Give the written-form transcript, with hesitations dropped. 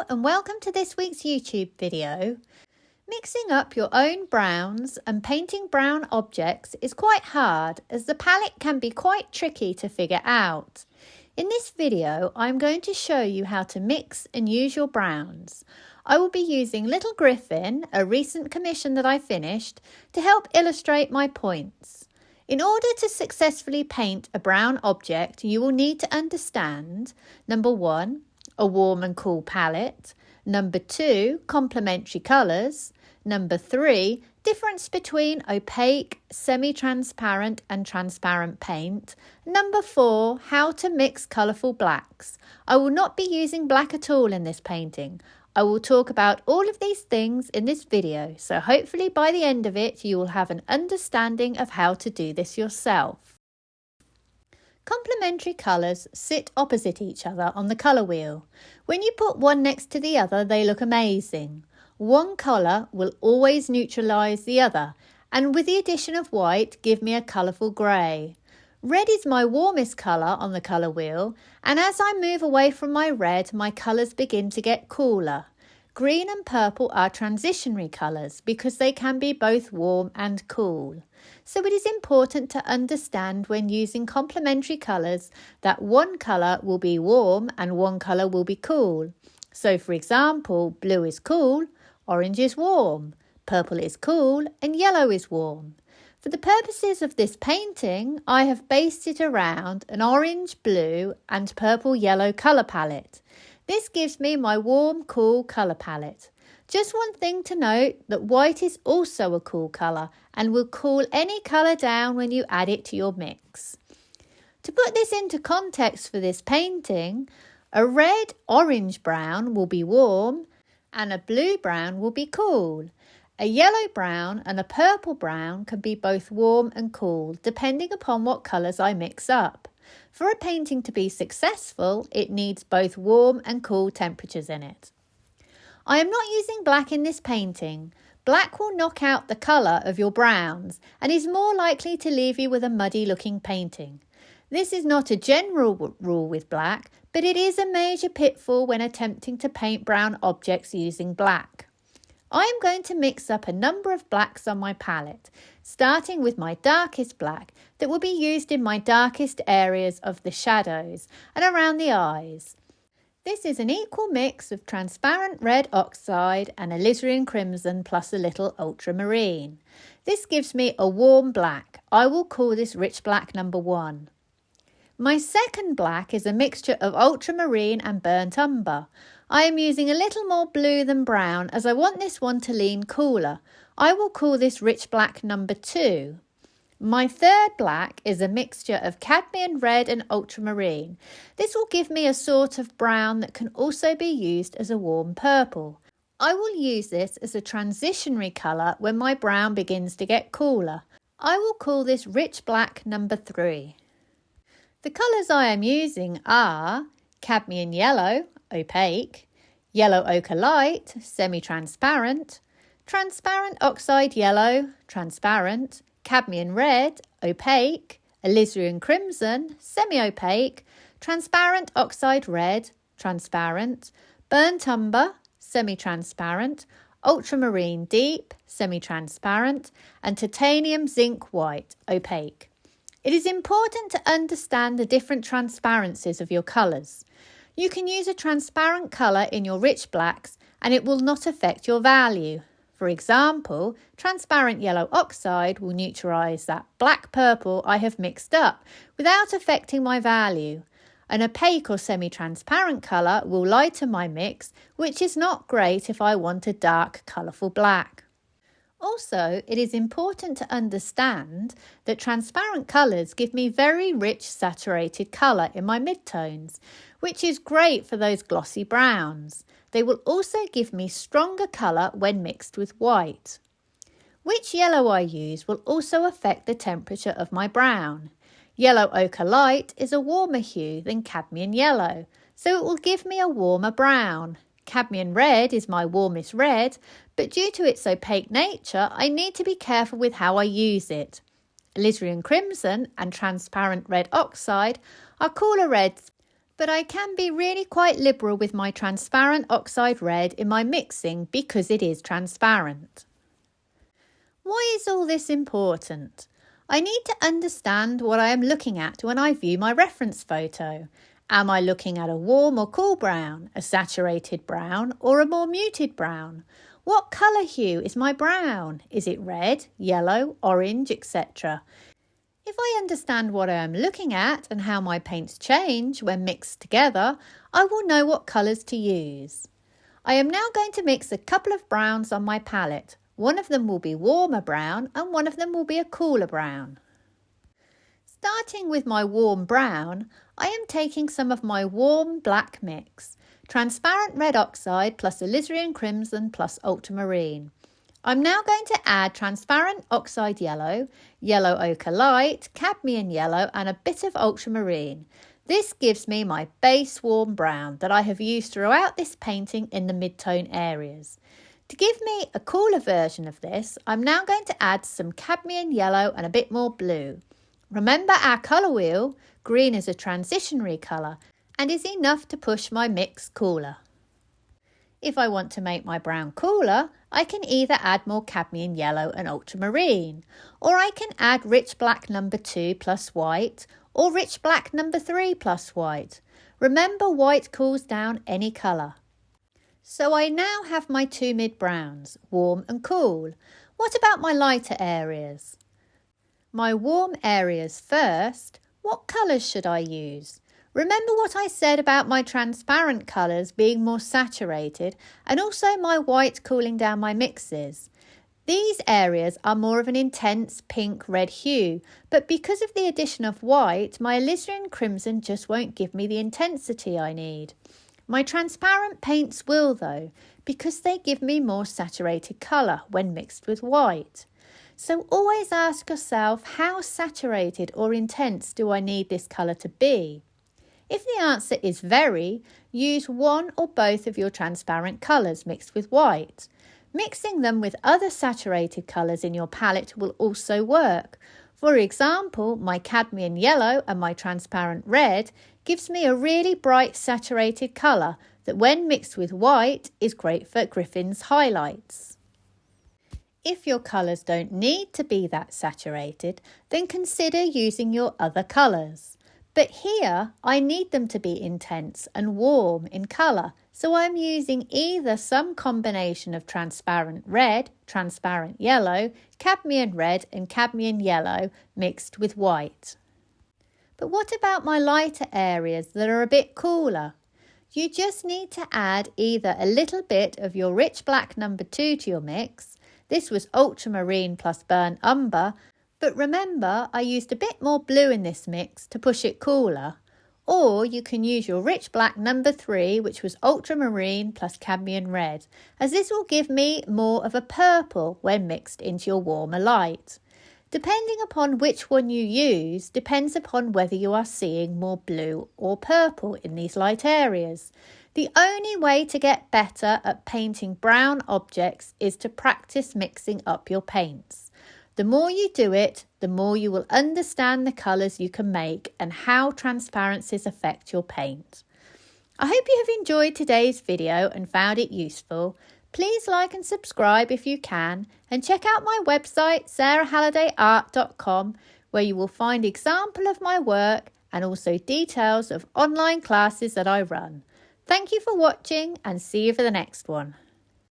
and welcome to this week's YouTube video. Mixing up your own browns and painting brown objects is quite hard as the palette can be quite tricky to figure out. In this video I'm going to show you how to mix and use your browns. I will be using Little Griffin, a recent commission that I finished, to help illustrate my points. In order to successfully paint a brown object, you will need to understand, number 1, a warm and cool palette, number 2, complementary colours, number 3, difference between opaque, semi-transparent and transparent paint, number 4, how to mix colourful blacks. I will not be using black at all in this painting. I will talk about all of these things in this video, so hopefully by the end of it you will have an understanding of how to do this yourself. Complementary colours sit opposite each other on the colour wheel. When you put one next to the other, they look amazing. One colour will always neutralise the other, and with the addition of white, give me a colourful grey. Red is my warmest colour on the colour wheel, and as I move away from my red, my colours begin to get cooler. Green and purple are transitionary colours because they can be both warm and cool. So it is important to understand when using complementary colours that one colour will be warm and one colour will be cool. So for example, blue is cool, orange is warm, purple is cool and yellow is warm. For the purposes of this painting, I have based it around an orange, blue and purple yellow colour palette. This gives me my warm, cool colour palette. Just one thing to note, that white is also a cool colour and will cool any colour down when you add it to your mix. To put this into context for this painting, a red-orange brown will be warm and a blue-brown will be cool. A yellow-brown and a purple-brown can be both warm and cool, depending upon what colours I mix up. For a painting to be successful, it needs both warm and cool temperatures in it. I am not using black in this painting. Black will knock out the colour of your browns and is more likely to leave you with a muddy looking painting. This is not a general rule with black, but it is a major pitfall when attempting to paint brown objects using black. I am going to mix up a number of blacks on my palette, starting with my darkest black that will be used in my darkest areas of the shadows and around the eyes. This is an equal mix of transparent red oxide and alizarin crimson plus a little ultramarine. This gives me a warm black. I will call this rich black number 1. My second black is a mixture of ultramarine and burnt umber. I am using a little more blue than brown as I want this one to lean cooler. I will call this rich black number 2. My third black is a mixture of cadmium red and ultramarine. This will give me a sort of brown that can also be used as a warm purple. I will use this as a transitionary colour when my brown begins to get cooler. I will call this rich black number 3. The colours I am using are cadmium yellow, opaque, yellow ochre light, semi-transparent, transparent oxide yellow, transparent, cadmium red, opaque, alizarin crimson, semi-opaque, transparent oxide red, transparent, burnt umber, semi-transparent, ultramarine deep, semi-transparent, and titanium zinc white, opaque. It is important to understand the different transparencies of your colours. You can use a transparent colour in your rich blacks and it will not affect your value. For example, transparent yellow oxide will neutralise that black purple I have mixed up without affecting my value. An opaque or semi-transparent colour will lighten my mix, which is not great if I want a dark, colourful black. Also, it is important to understand that transparent colours give me very rich saturated colour in my midtones, which is great for those glossy browns. They will also give me stronger colour when mixed with white. Which yellow I use will also affect the temperature of my brown. Yellow ochre light is a warmer hue than cadmium yellow, so it will give me a warmer brown. Cadmium red is my warmest red, but due to its opaque nature, I need to be careful with how I use it. Alizarin crimson and transparent red oxide are cooler reds, But I can be really quite liberal with my transparent oxide red in my mixing because it is transparent. Why is all this important? I need to understand what I am looking at when I view my reference photo. Am I looking at a warm or cool brown, a saturated brown, or a more muted brown? What colour hue is my brown? Is it red, yellow, orange, etc.? If I understand what I am looking at and how my paints change when mixed together, I will know what colours to use. I am now going to mix a couple of browns on my palette. One of them will be warmer brown and one of them will be a cooler brown. Starting with my warm brown, I am taking some of my warm black mix, transparent red oxide plus alizarin crimson plus ultramarine. I'm now going to add transparent oxide yellow, yellow ochre light, cadmium yellow and a bit of ultramarine. This gives me my base warm brown that I have used throughout this painting in the mid-tone areas. To give me a cooler version of this, I'm now going to add some cadmium yellow and a bit more blue. Remember our colour wheel, green is a transitionary colour and is enough to push my mix cooler. If I want to make my brown cooler, I can either add more cadmium yellow and ultramarine, or I can add rich black number 2 plus white, or rich black number 3 plus white. Remember, white cools down any colour. So I now have my two mid-browns, warm and cool. What about my lighter areas? My warm areas first. What colours should I use? Remember what I said about my transparent colours being more saturated and also my white cooling down my mixes. These areas are more of an intense pink-red hue, but because of the addition of white, my alizarin crimson just won't give me the intensity I need. My transparent paints will though, because they give me more saturated colour when mixed with white. So always ask yourself, how saturated or intense do I need this colour to be? If the answer is very, use one or both of your transparent colours mixed with white. Mixing them with other saturated colours in your palette will also work. For example, my cadmium yellow and my transparent red gives me a really bright saturated colour that when mixed with white is great for Griffin's highlights. If your colours don't need to be that saturated, then consider using your other colours. But here, I need them to be intense and warm in colour, so I'm using either some combination of transparent red, transparent yellow, cadmium red and cadmium yellow mixed with white. But what about my lighter areas that are a bit cooler? You just need to add either a little bit of your rich black number 2 to your mix. This was ultramarine plus burnt umber, but remember I used a bit more blue in this mix to push it cooler. Or you can use your rich black number 3, which was ultramarine plus cadmium red, as this will give me more of a purple when mixed into your warmer light. Depending upon which one you use depends upon whether you are seeing more blue or purple in these light areas. The only way to get better at painting brown objects is to practice mixing up your paints. The more you do it, the more you will understand the colours you can make and how transparencies affect your paint. I hope you have enjoyed today's video and found it useful. Please like and subscribe if you can, and check out my website sarahhallidayart.com, where you will find example of my work and also details of online classes that I run. Thank you for watching and see you for the next one.